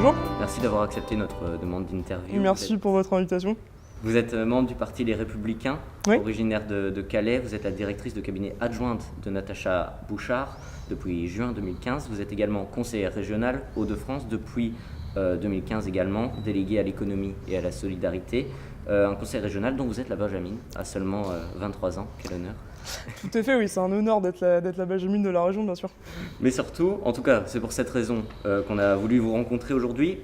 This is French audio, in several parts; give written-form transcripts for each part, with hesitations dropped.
bonjour. Merci d'avoir accepté notre demande d'interview. Merci pour votre invitation. Vous êtes membre du Parti Les Républicains, Oui. originaire de Calais. Vous êtes la directrice de cabinet adjointe de Natacha Bouchard depuis juin 2015. Vous êtes également conseillère régionale Hauts-de-France depuis 2015 également, déléguée à l'économie et à la solidarité. Un conseil régional dont vous êtes la Benjamine, à seulement 23 ans. Quel honneur. Tout à fait, oui, c'est un honneur d'être la Benjamine de la région, bien sûr. Mais surtout, en tout cas, c'est pour cette raison qu'on a voulu vous rencontrer aujourd'hui.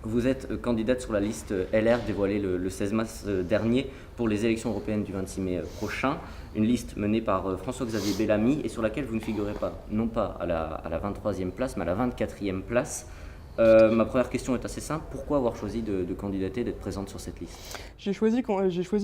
Vous êtes candidate sur la liste LR dévoilée le 16 mars dernier pour les élections européennes du 26 mai prochain. Une liste menée par François-Xavier Bellamy et sur laquelle vous ne figurez pas, non pas à la 23e place, mais à la 24e place. Ma première question est assez simple. Pourquoi avoir choisi de candidater, d'être présente sur cette liste ? J'ai choisi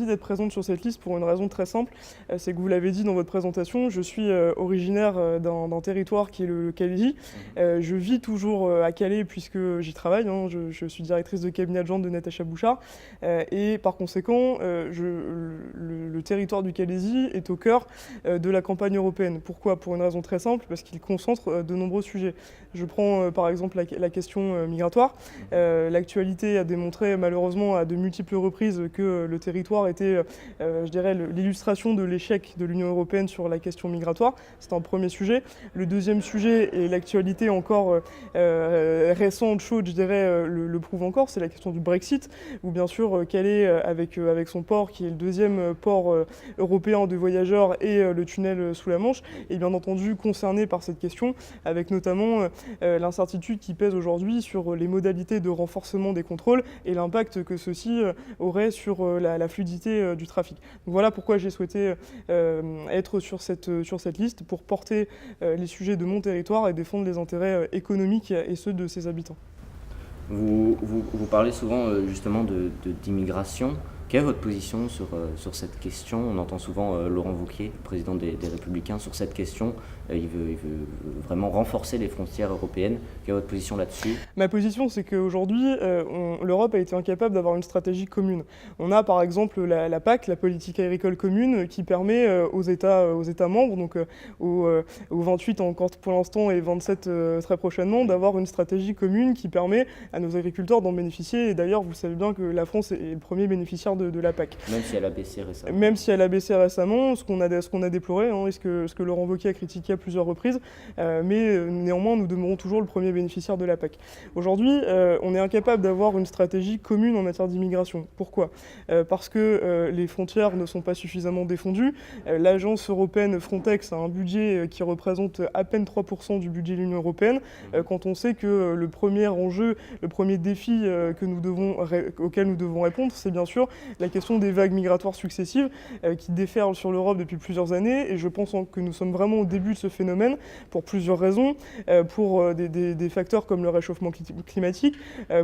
d'être présente sur cette liste pour une raison très simple. C'est que vous l'avez dit dans votre présentation, je suis originaire d'un territoire qui est le Calaisis. Je vis toujours à Calais puisque j'y travaille. Je suis directrice de cabinet adjointe de Natacha Bouchard. Et par conséquent, le territoire du Calaisis est au cœur de la campagne européenne. Pourquoi ? Pour une raison très simple, parce qu'il concentre de nombreux sujets. Je prends par exemple la question migratoire. L'actualité a démontré malheureusement à de multiples reprises que le territoire était, je dirais, l'illustration de l'échec de l'Union européenne sur la question migratoire. C'est un premier sujet. Le deuxième sujet, et l'actualité encore récente, chaude, je dirais, le prouve encore, c'est la question du Brexit, où bien sûr Calais, avec son port, qui est le deuxième port européen de voyageurs, et le tunnel sous la Manche, est bien entendu concerné par cette question, avec notamment l'incertitude qui pèse aujourd'hui sur les modalités de renforcement des contrôles et l'impact que ceci aurait sur la fluidité du trafic. Donc voilà pourquoi j'ai souhaité être sur cette liste, pour porter les sujets de mon territoire et défendre les intérêts économiques et ceux de ses habitants. Vous parlez souvent justement d'immigration. Quelle est votre position sur cette question ? On entend souvent Laurent Wauquiez, président des Républicains, sur cette question. Il veut vraiment renforcer les frontières européennes. Quelle est votre position là-dessus ? Ma position, c'est qu'aujourd'hui, l'Europe a été incapable d'avoir une stratégie commune. On a par exemple la PAC, la politique agricole commune, qui permet aux États membres, donc aux 28 encore pour l'instant et 27 très prochainement, d'avoir une stratégie commune qui permet à nos agriculteurs d'en bénéficier. Et d'ailleurs, vous savez bien que la France est le premier bénéficiaire de la PAC. Même si elle a baissé récemment. Même si elle a baissé récemment, ce qu'on a déploré, et ce que Laurent Wauquiez a critiqué à plusieurs reprises, mais néanmoins nous demeurons toujours le premier bénéficiaire de la PAC. Aujourd'hui, on est incapable d'avoir une stratégie commune en matière d'immigration. Pourquoi ? Parce que les frontières ne sont pas suffisamment défendues. L'agence européenne Frontex a un budget qui représente à peine 3% du budget de l'Union européenne, quand on sait que le premier enjeu, le premier défi auquel nous devons répondre, c'est bien sûr la question des vagues migratoires successives qui déferlent sur l'Europe depuis plusieurs années. Et je pense que nous sommes vraiment au début de ce phénomène pour plusieurs raisons, pour des facteurs comme le réchauffement climatique,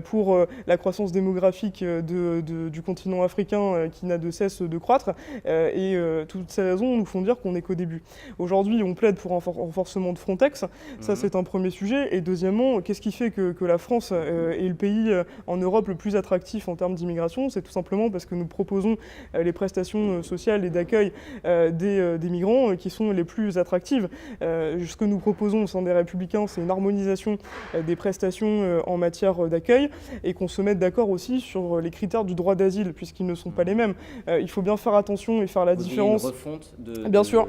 pour la croissance démographique du continent africain qui n'a de cesse de croître. Et toutes ces raisons nous font dire qu'on n'est qu'au début. Aujourd'hui, on plaide pour un renforcement de Frontex. Ça, c'est un premier sujet. Et deuxièmement, qu'est-ce qui fait que la France est le pays en Europe le plus attractif en termes d'immigration ? C'est tout simplement parce que nous proposons les prestations sociales et d'accueil des migrants qui sont les plus attractives. Ce que nous proposons au sein des Républicains, c'est une harmonisation des prestations en matière d'accueil et qu'on se mette d'accord aussi sur les critères du droit d'asile, puisqu'ils ne sont pas les mêmes. Il faut bien faire attention et faire la différence. Une refonte bien sûr.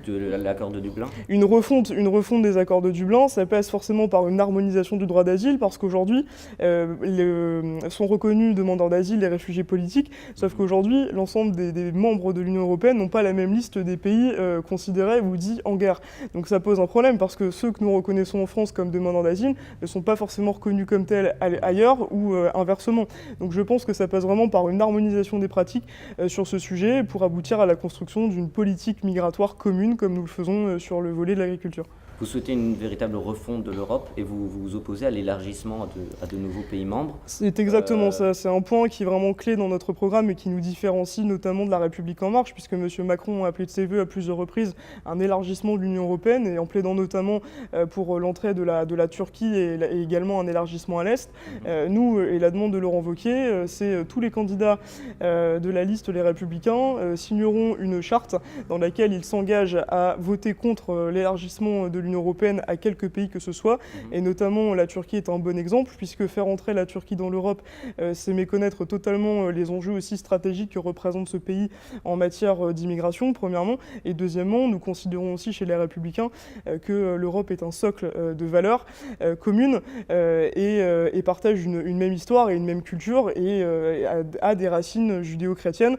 de l'accord de Dublin ? Une refonte des accords de Dublin, ça passe forcément par une harmonisation du droit d'asile, parce qu'aujourd'hui, sont reconnus demandeurs d'asile les réfugiés politiques, sauf qu'aujourd'hui, l'ensemble des membres de l'Union européenne n'ont pas la même liste des pays considérés ou dits en guerre. Donc ça pose un problème, parce que ceux que nous reconnaissons en France comme demandeurs d'asile ne sont pas forcément reconnus comme tels ailleurs ou inversement. Donc je pense que ça passe vraiment par une harmonisation des pratiques sur ce sujet pour aboutir à la construction d'une politique migratoire commune, comme nous le faisons sur le volet de l'agriculture. Vous souhaitez une véritable refonte de l'Europe et vous vous opposez à l'élargissement à de nouveaux pays membres. C'est exactement ça. C'est un point qui est vraiment clé dans notre programme et qui nous différencie notamment de la République En Marche, puisque M. Macron a appelé de ses vœux à plusieurs reprises un élargissement de l'Union européenne, et en plaidant notamment pour l'entrée de la Turquie et également un élargissement à l'Est. Nous, et la demande de Laurent Wauquiez, c'est tous les candidats de la liste Les Républicains signeront une charte dans laquelle ils s'engagent à voter contre l'élargissement de l'Union européenne à quelques pays que ce soit, et notamment la Turquie est un bon exemple, puisque faire entrer la Turquie dans l'Europe, c'est méconnaître totalement les enjeux aussi stratégiques que représente ce pays en matière d'immigration, premièrement, et deuxièmement, nous considérons aussi chez les Républicains que l'Europe est un socle de valeurs communes et partage une même histoire et une même culture et a des racines judéo-chrétiennes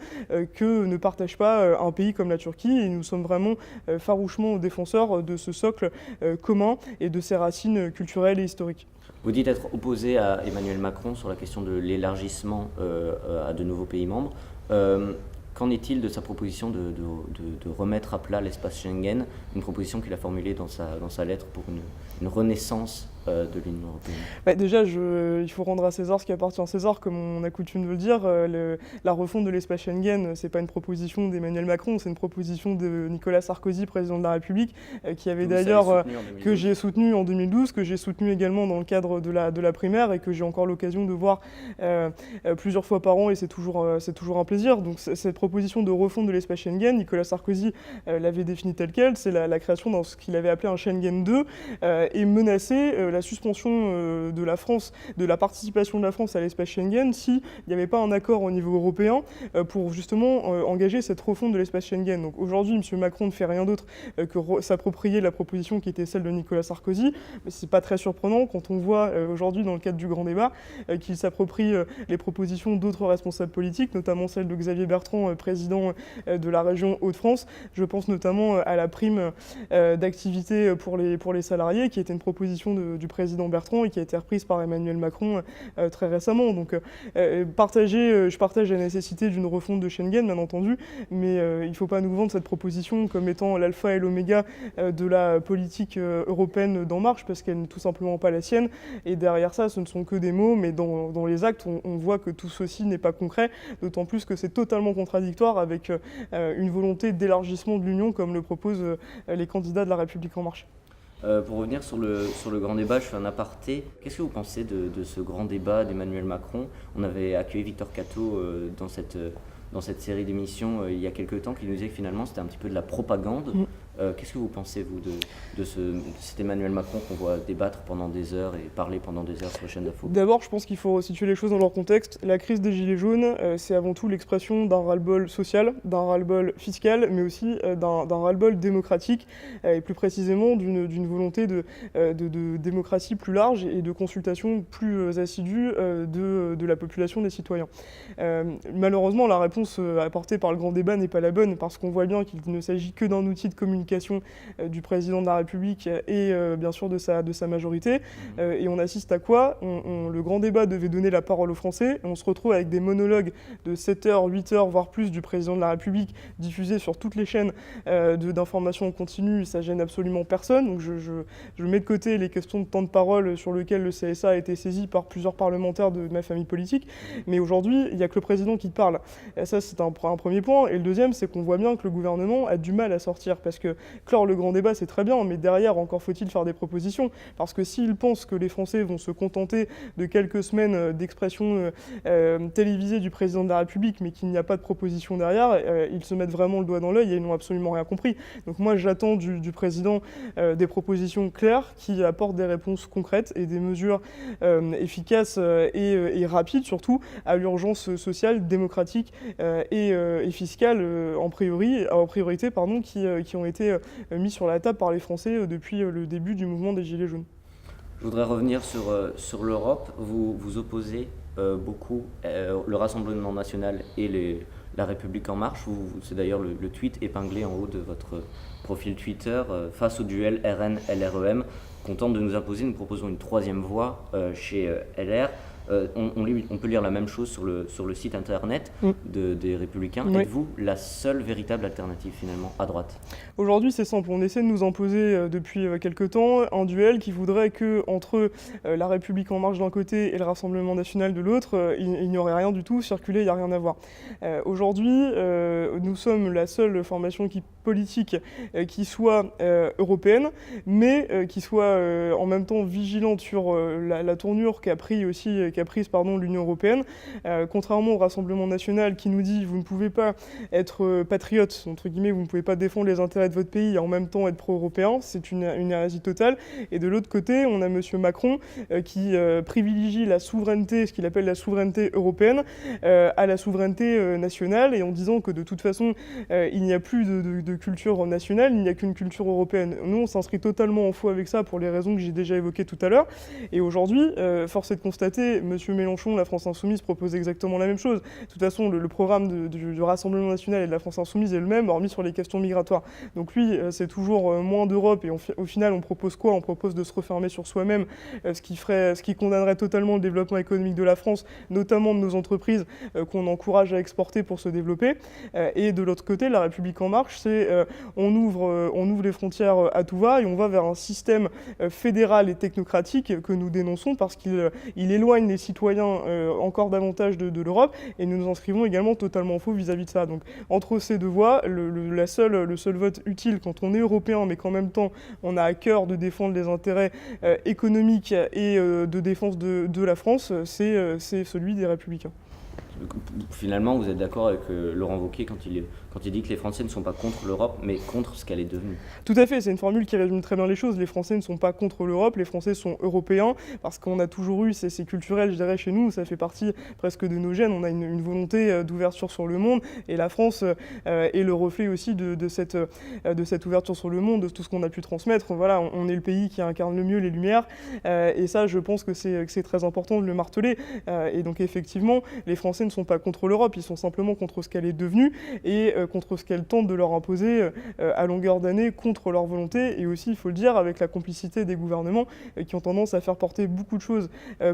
que ne partage pas un pays comme la Turquie, et nous sommes vraiment farouchement défenseurs de ce socle commun et de ses racines culturelles et historiques. Vous dites être opposé à Emmanuel Macron sur la question de l'élargissement à de nouveaux pays membres. Qu'en est-il de sa proposition de remettre à plat l'espace Schengen, une proposition qu'il a formulée dans sa lettre pour une renaissance de l'Union européenne? Déjà, il faut rendre à César ce qui appartient à César, comme on a coutume de le dire. La refonte de l'espace Schengen, c'est pas une proposition d'Emmanuel Macron, c'est une proposition de Nicolas Sarkozy, président de la République, qui avait d'ailleurs, que j'ai soutenu en 2012, que j'ai soutenu également dans le cadre de la primaire et que j'ai encore l'occasion de voir plusieurs fois par an, et c'est toujours un plaisir. Donc cette proposition de refonte de l'espace Schengen, Nicolas Sarkozy l'avait définie telle quelle, c'est la création dans ce qu'il avait appelé un Schengen 2 et menaçait la suspension de la France, de la participation de la France à l'espace Schengen s'il n'y avait pas un accord au niveau européen pour justement engager cette refonte de l'espace Schengen. Donc aujourd'hui, M. Macron ne fait rien d'autre que s'approprier la proposition qui était celle de Nicolas Sarkozy. Mais c'est pas très surprenant quand on voit aujourd'hui dans le cadre du grand débat qu'il s'approprie les propositions d'autres responsables politiques, notamment celle de Xavier Bertrand, président de la région Hauts-de-France. Je pense notamment à la prime d'activité pour les salariés, qui était une proposition du président Bertrand et qui a été reprise par Emmanuel Macron très récemment. Donc je partage la nécessité d'une refonte de Schengen, bien entendu, mais il ne faut pas nous vendre cette proposition comme étant l'alpha et l'oméga de la politique européenne d'En Marche, parce qu'elle n'est tout simplement pas la sienne. Et derrière ça, ce ne sont que des mots, mais dans les actes, on voit que tout ceci n'est pas concret, d'autant plus que c'est totalement contradictoire avec une volonté d'élargissement de l'Union, comme le proposent les candidats de la République En Marche. Pour revenir sur le grand débat, je fais un aparté. Qu'est-ce que vous pensez de ce grand débat d'Emmanuel Macron? On avait accueilli Victor Catto dans cette série d'émissions il y a quelques temps, qui nous disait que finalement c'était un petit peu de la propagande. Qu'est-ce que vous pensez, vous, de cet Emmanuel Macron qu'on voit débattre pendant des heures et parler pendant des heures sur les chaînes d'info? D'abord, je pense qu'il faut situer les choses dans leur contexte. La crise des Gilets jaunes, c'est avant tout l'expression d'un ras-le-bol social, d'un ras-le-bol fiscal, mais aussi d'un ras-le-bol démocratique, et plus précisément d'une volonté de démocratie plus large et de consultation plus assidue de la population, des citoyens. Malheureusement, la réponse apportée par le grand débat n'est pas la bonne, parce qu'on voit bien qu'il ne s'agit que d'un outil de communication du président de la République et bien sûr de sa majorité. Et on assiste à quoi? Le grand débat devait donner la parole aux Français, et on se retrouve avec des monologues de 7 heures, 8 heures, voire plus du président de la République, diffusés sur toutes les chaînes d'information en continu. Ça gêne absolument personne. Donc je mets de côté les questions de temps de parole sur lesquelles le CSA a été saisi par plusieurs parlementaires de ma famille politique. Mais aujourd'hui, il n'y a que le président qui parle. Et ça, c'est un premier point. Et le deuxième, c'est qu'on voit bien que le gouvernement a du mal à sortir, parce que clore le grand débat, c'est très bien, mais derrière, encore faut-il faire des propositions. Parce que s'ils pensent que les Français vont se contenter de quelques semaines d'expression télévisée du président de la République, mais qu'il n'y a pas de proposition derrière, ils se mettent vraiment le doigt dans l'œil et ils n'ont absolument rien compris. Donc moi, j'attends du président des propositions claires qui apportent des réponses concrètes et des mesures efficaces et rapides, surtout, à l'urgence sociale, démocratique et fiscale en priorité, qui ont été mis sur la table par les Français depuis le début du mouvement des Gilets jaunes. Je voudrais revenir sur l'Europe. Vous opposez beaucoup le Rassemblement national et la République En Marche. C'est d'ailleurs le tweet épinglé en haut de votre profil Twitter. Face au duel RN-LREM, qu'on tente de nous imposer, nous proposons une troisième voie chez LR. On peut lire la même chose sur le site internet des Républicains. Oui. Êtes-vous la seule véritable alternative finalement à droite? Aujourd'hui, c'est simple. On essaie de nous imposer depuis quelques temps un duel qui voudrait que entre la République En Marche d'un côté et le Rassemblement national de l'autre, il n'y aurait rien du tout, circuler, il n'y a rien à voir. Aujourd'hui, nous sommes la seule formation politique qui soit européenne, mais qui soit en même temps vigilante sur la tournure qu'a pris aussi qu'a prise l'Union européenne. Contrairement au Rassemblement national qui nous dit vous ne pouvez pas être patriote, entre guillemets, vous ne pouvez pas défendre les intérêts de votre pays et en même temps être pro-européen, c'est une hérésie totale. Et de l'autre côté, on a M. Macron qui privilégie la souveraineté, ce qu'il appelle la souveraineté européenne, à la souveraineté nationale, et en disant que de toute façon, il n'y a plus de culture nationale, il n'y a qu'une culture européenne. Nous, on s'inscrit totalement en faux avec ça pour les raisons que j'ai déjà évoquées tout à l'heure. Et aujourd'hui, force est de constater, M. Mélenchon, la France Insoumise, propose exactement la même chose. De toute façon, le programme du Rassemblement national et de la France Insoumise est le même, hormis sur les questions migratoires. Donc lui, c'est toujours moins d'Europe, et au final, on propose quoi ? On propose de se refermer sur soi-même, ce qui condamnerait totalement le développement économique de la France, notamment de nos entreprises qu'on encourage à exporter pour se développer. Et de l'autre côté, La République En Marche, c'est on ouvre les frontières à tout va et on va vers un système fédéral et technocratique que nous dénonçons parce qu'il éloigne les citoyens encore davantage de l'Europe, et nous nous inscrivons également totalement faux vis-à-vis de ça. Donc entre ces deux voies, le seul vote utile quand on est européen mais qu'en même temps on a à cœur de défendre les intérêts économiques et de défense de la France, c'est celui des Républicains. Finalement, vous êtes d'accord avec Laurent Wauquiez quand il dit que les Français ne sont pas contre l'Europe, mais contre ce qu'elle est devenue? Tout à fait, c'est une formule qui résume très bien les choses. Les Français ne sont pas contre l'Europe, les Français sont européens, parce qu'on a toujours eu, c'est culturel, je dirais, chez nous, ça fait partie presque de nos gènes, on a une volonté d'ouverture sur le monde, et la France est le reflet aussi de cette ouverture sur le monde, de tout ce qu'on a pu transmettre. Voilà, on est le pays qui incarne le mieux les Lumières, et ça, je pense que c'est très important de le marteler. Et donc, effectivement, les Français ne sont pas contre l'Europe, ils sont simplement contre ce qu'elle est devenue et contre ce qu'elle tente de leur imposer à longueur d'année contre leur volonté, et aussi, il faut le dire, avec la complicité des gouvernements qui ont tendance à faire porter beaucoup de choses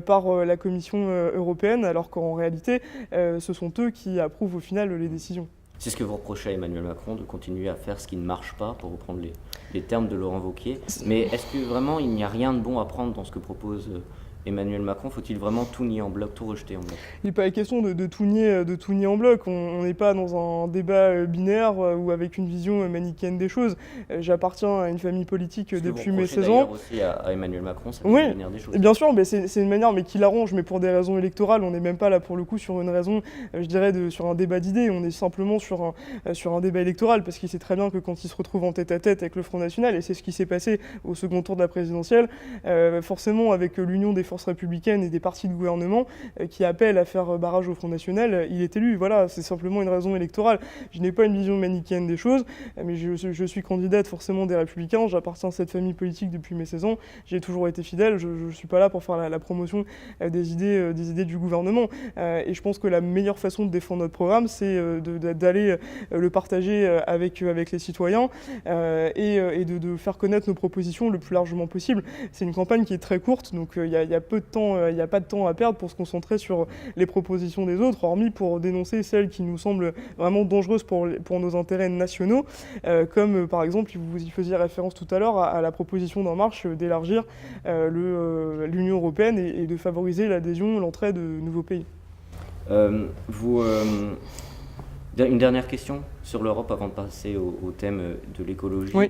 par la Commission européenne, alors qu'en réalité, ce sont eux qui approuvent au final les décisions. C'est ce que vous reprochez à Emmanuel Macron, de continuer à faire ce qui ne marche pas, pour reprendre les termes de Laurent Wauquiez. Mais est-ce que vraiment il n'y a rien de bon à prendre dans ce que propose Emmanuel Macron? Faut-il vraiment tout nier en bloc, tout rejeter en bloc? Il n'est pas question de tout nier en bloc. On n'est pas dans un débat binaire ou avec une vision manichéenne des choses. J'appartiens à une famille politique depuis mes 16 ans. Aussi à Emmanuel Macron, c'est oui, manière des choses. Bien sûr, mais c'est une manière mais qui l'arrange, mais pour des raisons électorales. On n'est même pas là pour le coup sur une raison, je dirais, sur un débat d'idées. On est simplement sur un débat électoral, parce qu'il sait très bien que quand il se retrouve en tête-à-tête avec le Front National, et c'est ce qui s'est passé au second tour de la présidentielle, forcément avec l'union des forces républicaines et des partis de gouvernement qui appellent à faire barrage au Front National, il est élu. Voilà, c'est simplement une raison électorale. Je n'ai pas une vision manichéenne des choses, mais je suis candidate forcément des Républicains, j'appartiens à cette famille politique depuis mes 16 ans, j'ai toujours été fidèle, je ne suis pas là pour faire la promotion des idées du gouvernement. Et je pense que la meilleure façon de défendre notre programme, c'est d'aller le partager avec les citoyens et de faire connaître nos propositions le plus largement possible. C'est une campagne qui est très courte, donc il y a peu de temps, il n'y a pas de temps à perdre pour se concentrer sur les propositions des autres, hormis pour dénoncer celles qui nous semblent vraiment dangereuses pour nos intérêts nationaux, comme par exemple, vous y faisiez référence tout à l'heure à la proposition d'En Marche d'élargir l'Union européenne et de favoriser l'adhésion, l'entrée de nouveaux pays. Une dernière question sur l'Europe avant de passer au thème de l'écologie. Oui.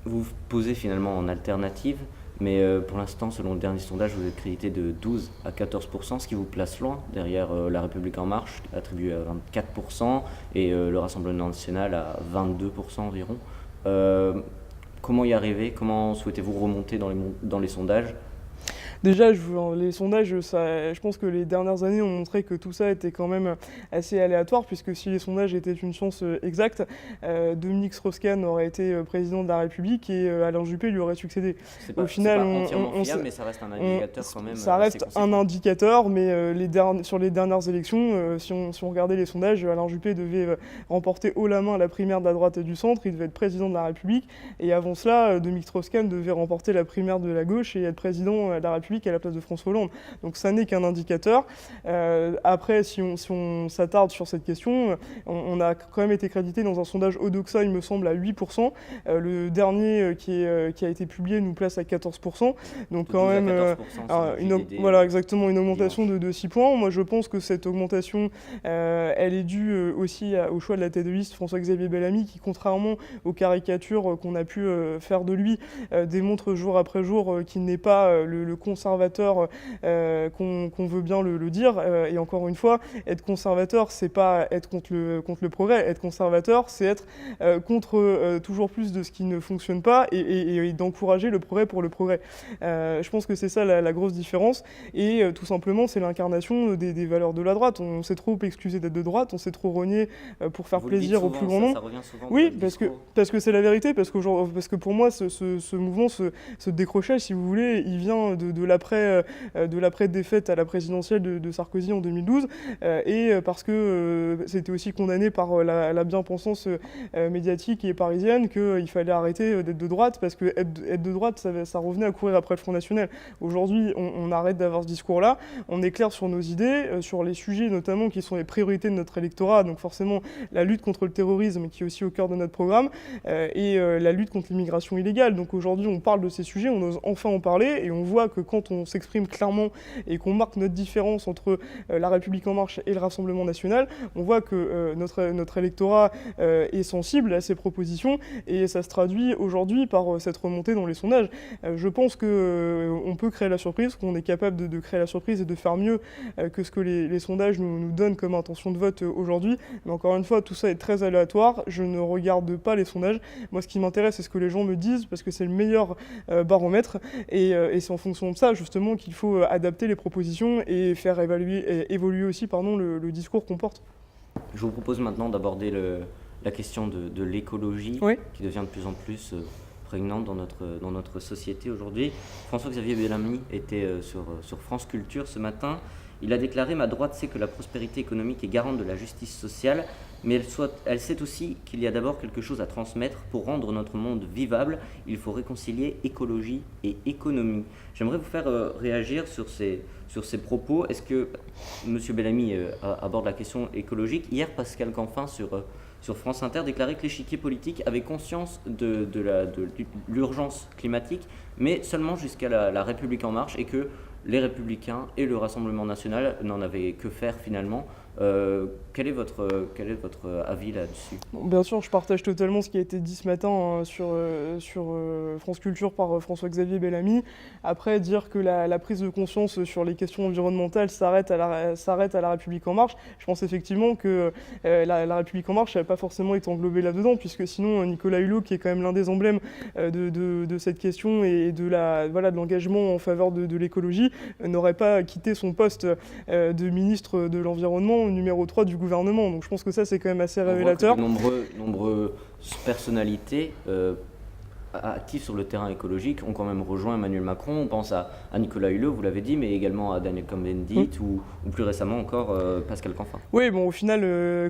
Vous posez finalement en alternative, mais pour l'instant, selon le dernier sondage, vous êtes crédité de 12 à 14%, ce qui vous place loin derrière La République En Marche, attribué à 24%, et le Rassemblement national à 22% environ. Comment y arriver? Comment souhaitez-vous remonter dans les sondages? Déjà, les sondages, je pense que les dernières années ont montré que tout ça était quand même assez aléatoire, puisque si les sondages étaient une science exacte, Dominique Strauss-Kahn aurait été président de la République et Alain Juppé lui aurait succédé. Au final, c'est pas entièrement fiable, mais ça reste un indicateur quand même. Ça reste un indicateur, mais sur les dernières élections, si on regardait les sondages, Alain Juppé devait remporter haut la main la primaire de la droite et du centre, il devait être président de la République, et avant cela, Dominique Strauss-Kahn devait remporter la primaire de la gauche et être président de la République à la place de François Hollande. Donc ça n'est qu'un indicateur. Après, si on s'attarde sur cette question, on a quand même été crédité dans un sondage Odoxa, il me semble, à 8%. Le dernier qui a été publié nous place à 14%. Donc quand même, voilà, exactement, une augmentation de 6 points. Moi, je pense que cette augmentation, elle est due aussi au choix de la tête de liste François-Xavier Bellamy, qui, contrairement aux caricatures qu'on a pu faire de lui, démontre jour après jour qu'il n'est pas le conseiller conservateur qu'on veut bien le dire. Et encore une fois, être conservateur, c'est pas être contre le progrès. Être conservateur, c'est être contre toujours plus de ce qui ne fonctionne pas et d'encourager le progrès pour le progrès. Je pense que c'est ça la grosse différence. Et tout simplement, c'est l'incarnation des valeurs de la droite. On s'est trop excusé d'être de droite, on s'est trop renié pour faire plaisir au plus grand nombre. Ça revient souvent oui, parce que c'est la vérité, parce que pour moi, ce mouvement, ce décrochage, si vous voulez, il vient de l'après-défaite à la présidentielle de Sarkozy en 2012, et parce que c'était aussi condamné par la bien-pensance médiatique et parisienne qu'il fallait arrêter d'être de droite, parce que être de droite, ça revenait à courir après le Front National. Aujourd'hui, on arrête d'avoir ce discours-là, on est clair sur nos idées, sur les sujets notamment qui sont les priorités de notre électorat, donc forcément la lutte contre le terrorisme qui est aussi au cœur de notre programme, et la lutte contre l'immigration illégale. Donc aujourd'hui, on parle de ces sujets, on ose enfin en parler, et on voit que quand on s'exprime clairement et qu'on marque notre différence entre La République En Marche et le Rassemblement National, on voit que notre électorat est sensible à ces propositions, et ça se traduit aujourd'hui par cette remontée dans les sondages. Je pense qu'on peut créer la surprise, qu'on est capable de créer la surprise et de faire mieux que ce que les sondages nous donnent comme intention de vote aujourd'hui. Mais encore une fois, tout ça est très aléatoire. Je ne regarde pas les sondages. Moi, ce qui m'intéresse, c'est ce que les gens me disent, parce que c'est le meilleur baromètre. Et c'est en fonction de ça, justement, qu'il faut adapter les propositions et faire évoluer aussi le discours qu'on porte. Je vous propose maintenant d'aborder la question de l'écologie, oui, qui devient de plus en plus prégnante dans notre société aujourd'hui. François-Xavier Bellamy était sur France Culture ce matin. Il a déclaré « Ma droite sait que la prospérité économique est garante de la justice sociale, mais elle sait aussi qu'il y a d'abord quelque chose à transmettre. Pour rendre notre monde vivable, il faut réconcilier écologie et économie. » J'aimerais vous faire réagir sur ces propos. Est-ce que M. Bellamy aborde la question écologique ? Hier, Pascal Canfin, sur France Inter, déclarait que l'échiquier politique avait conscience de l'urgence climatique, mais seulement jusqu'à la République En Marche, et que les Républicains et le Rassemblement National n'en avaient que faire finalement. Quel est votre avis là-dessus ? Bon, bien sûr, je partage totalement ce qui a été dit ce matin sur France Culture par François-Xavier Bellamy. Après, dire que la prise de conscience sur les questions environnementales s'arrête à la République En Marche, je pense effectivement que la République En Marche n'avait pas forcément été englobée là-dedans, puisque sinon Nicolas Hulot, qui est quand même l'un des emblèmes de cette question et de l'engagement en faveur de l'écologie, n'aurait pas quitté son poste de ministre de l'Environnement numéro 3 du gouvernement. Donc je pense que ça, c'est quand même assez révélateur. On voit que de nombreuses personnalités actifs sur le terrain écologique ont quand même rejoint Emmanuel Macron. On pense à Nicolas Hulot, vous l'avez dit, mais également à Daniel Cohn-Bendit ou plus récemment encore Pascal Canfin. Oui, bon, au final,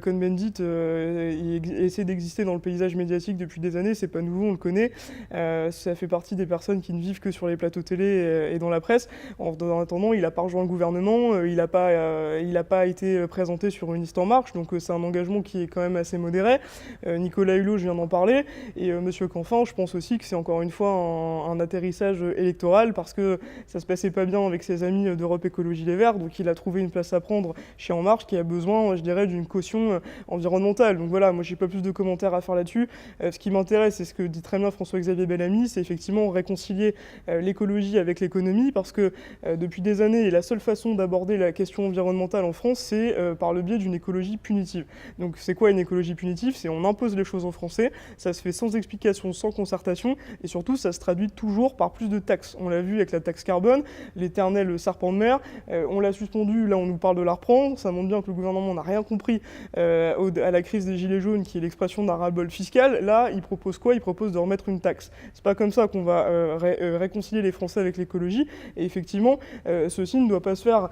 Cohn-Bendit il essaie d'exister dans le paysage médiatique depuis des années, c'est pas nouveau, on le connaît. Ça fait partie des personnes qui ne vivent que sur les plateaux télé et dans la presse. En attendant, il n'a pas rejoint le gouvernement, il n'a pas été présenté sur une liste En Marche, donc c'est un engagement qui est quand même assez modéré. Nicolas Hulot, je viens d'en parler, et Monsieur Canfin, je pense aussi que c'est encore une fois un atterrissage électoral, parce que ça se passait pas bien avec ses amis d'Europe Écologie Les Verts, donc il a trouvé une place à prendre chez En Marche, qui a besoin, je dirais, d'une caution environnementale. Donc voilà, moi j'ai pas plus de commentaires à faire là-dessus. Ce qui m'intéresse, c'est ce que dit très bien François-Xavier Bellamy, c'est effectivement réconcilier l'écologie avec l'économie, parce que depuis des années, la seule façon d'aborder la question environnementale en France, c'est par le biais d'une écologie punitive. Donc c'est quoi une écologie punitive ? C'est on impose les choses aux Français, ça se fait sans explication, sans concertation, et surtout ça se traduit toujours par plus de taxes. On l'a vu avec la taxe carbone, l'éternel serpent de mer, on l'a suspendu, là on nous parle de la reprendre, ça montre bien que le gouvernement n'a rien compris à la crise des gilets jaunes, qui est l'expression d'un ras-le-bol fiscal. Là, il propose quoi ? Il propose de remettre une taxe. C'est pas comme ça qu'on va réconcilier les Français avec l'écologie, et effectivement, ceci ne doit pas se faire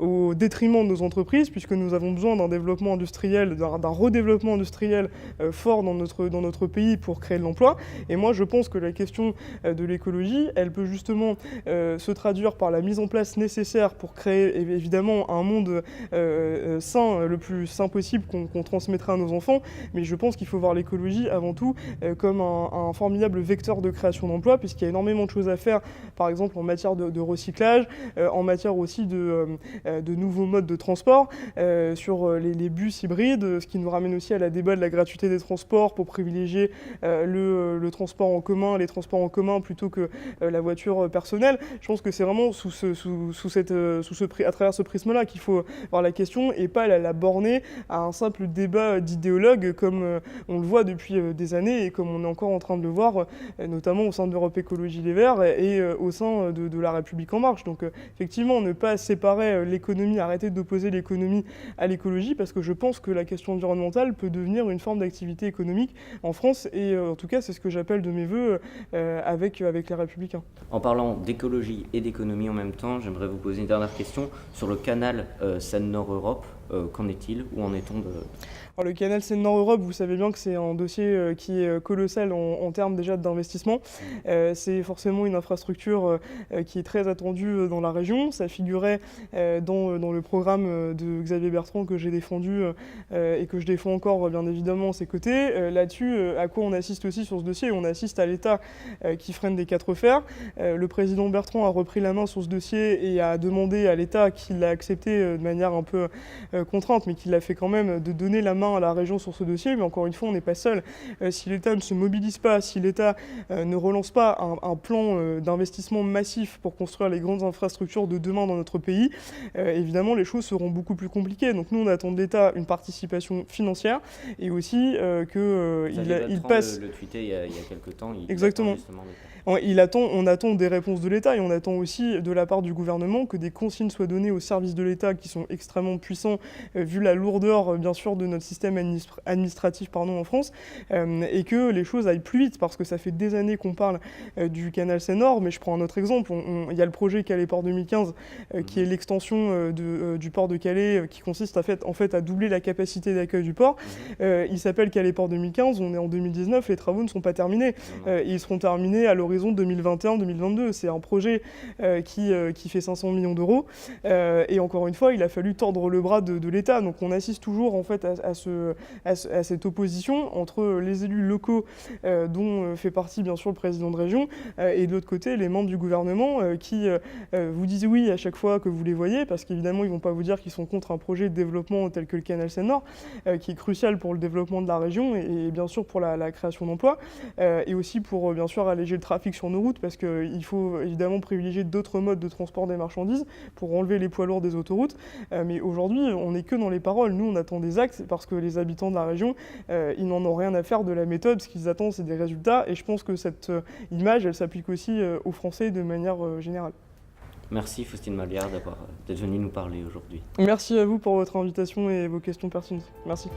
au détriment de nos entreprises, puisque nous avons besoin d'un développement industriel, d'un redéveloppement industriel fort dans notre pays pour créer de l'emploi. Et moi, je pense que la question de l'écologie, elle peut justement se traduire par la mise en place nécessaire pour créer évidemment un monde sain, le plus sain possible, qu'on transmettra à nos enfants. Mais je pense qu'il faut voir l'écologie avant tout comme un formidable vecteur de création d'emplois, puisqu'il y a énormément de choses à faire, par exemple en matière de recyclage, en matière aussi de nouveaux modes de transport, sur les bus hybrides, ce qui nous ramène aussi à la débat de la gratuité des transports pour privilégier le transport en commun, les transports en commun plutôt que la voiture personnelle. Je pense que c'est vraiment à travers ce prisme-là qu'il faut voir la question et pas la borner à un simple débat d'idéologues comme on le voit depuis des années et comme on est encore en train de le voir, notamment au sein de l'Europe Écologie Les Verts et au sein de La République En Marche. Donc effectivement, ne pas séparer l'économie, arrêter d'opposer l'économie à l'écologie, parce que je pense que la question environnementale peut devenir une forme d'activité économique en France, et en tout cas, c'est ce que j'appelle de mes voeux avec les Républicains. En parlant d'écologie et d'économie en même temps, j'aimerais vous poser une dernière question sur le canal Seine-Nord-Europe. Qu'en est-il? Où en est-on de... Alors, le canal Seine-Nord-Europe, vous savez bien que c'est un dossier qui est colossal en termes déjà d'investissement. C'est forcément une infrastructure qui est très attendue dans la région. Ça figurait dans le programme de Xavier Bertrand que j'ai défendu et que je défends encore bien évidemment à ses côtés. Là-dessus, à quoi on assiste aussi sur ce dossier? On assiste à l'État qui freine des quatre fers. Le président Bertrand a repris la main sur ce dossier et a demandé à l'État, qui l'a accepté de manière un peu contrainte, mais qui l'a fait quand même, de donner la main à la région sur ce dossier. Mais encore une fois, on n'est pas seul. Si l'État ne se mobilise pas, si l'État ne relance pas un plan d'investissement massif pour construire les grandes infrastructures de demain dans notre pays, évidemment, les choses seront beaucoup plus compliquées. Donc nous, on attend de l'État une participation financière et aussi qu'il passe... Le tweeté il y a quelques temps. Exactement. On attend des réponses de l'État et on attend aussi de la part du gouvernement que des consignes soient données aux services de l'État qui sont extrêmement puissants vu la lourdeur bien sûr de notre système administratif en France et que les choses aillent plus vite parce que ça fait des années qu'on parle du canal Seine-Nord, mais je prends un autre exemple. Il y a le projet Calais-Port 2015 qui est l'extension du port de Calais qui consiste en fait à doubler la capacité d'accueil du port. Il s'appelle Calais-Port 2015, on est en 2019, les travaux ne sont pas terminés. Ils seront terminés à l'horizon 2021-2022. C'est un projet qui fait 500 millions d'euros. Et encore une fois, il a fallu tordre le bras de l'État. Donc on assiste toujours en fait à cette opposition entre les élus locaux dont fait partie bien sûr le président de région et de l'autre côté les membres du gouvernement qui vous disent oui à chaque fois que vous les voyez, parce qu'évidemment ils ne vont pas vous dire qu'ils sont contre un projet de développement tel que le canal Seine-Nord qui est crucial pour le développement de la région et bien sûr pour la création d'emplois et aussi pour bien sûr alléger le trafic sur nos routes, parce qu'il faut évidemment privilégier d'autres modes de transport des marchandises pour enlever les poids lourds des autoroutes. Mais aujourd'hui, on n'est que dans les paroles. Nous, on attend des actes parce que les habitants de la région, ils n'en ont rien à faire de la méthode. Ce qu'ils attendent, c'est des résultats. Et je pense que cette image, elle s'applique aussi aux Français de manière générale. Merci Faustine Maliard d'être venue nous parler aujourd'hui. Merci à vous pour votre invitation et vos questions pertinentes. Merci.